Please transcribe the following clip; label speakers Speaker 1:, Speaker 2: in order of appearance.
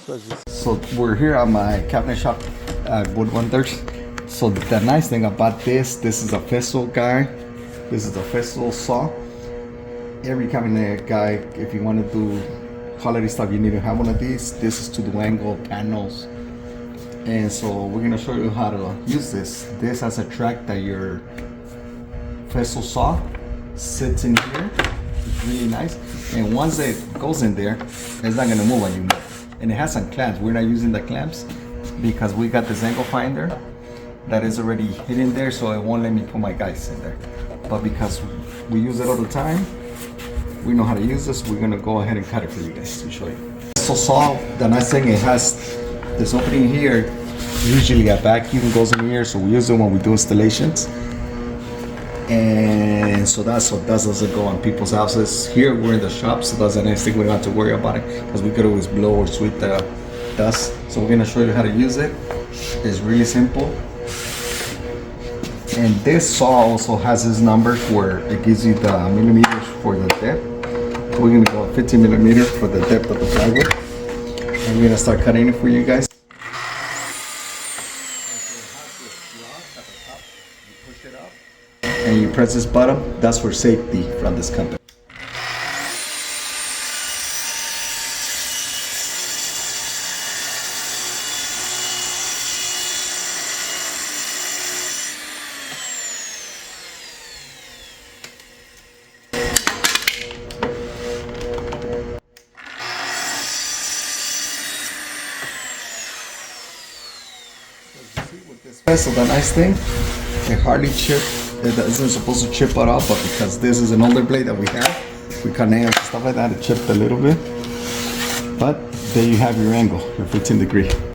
Speaker 1: So we're here at my cabinet shop at Wood Wonders. So the nice thing about this is a Festool guy. This is a Festool saw. Every cabinet guy, if you want to do quality stuff, you need to have one of these. This is to do angle panels. And so we're gonna show you how to use this. This has a track that your Festool saw sits in here. It's really nice. And once it goes in there, it's not gonna move when you move. And it has some clamps. We're not using the clamps because we got this angle finder that is already hidden there, so it won't let me put my guys in there. But because we use it all the time, we know how to use this, we're gonna go ahead and cut it for you guys to show you. So saw, the nice thing, it has this opening here. Usually a vacuum goes in here, so we use it when we do installations. And so that's so dust doesn't go on people's houses. Here we're in the shop, so that's the next thing we don't have to worry about it, because we could always blow or sweep the dust. So we're gonna show you how to use it. It's really simple. And this saw also has this number where it gives you the millimeters for the depth. So we're gonna go 15 millimeters for the depth of the plywood. And we're gonna start cutting it for you guys. Push it up and you press this button. That's for safety from this company. So the nice thing, it hardly chip. It isn't supposed to chip it off, but because this is an older blade that we have, we cut nails and stuff like that, it chipped a little bit. But there you have your angle, your 15 degree.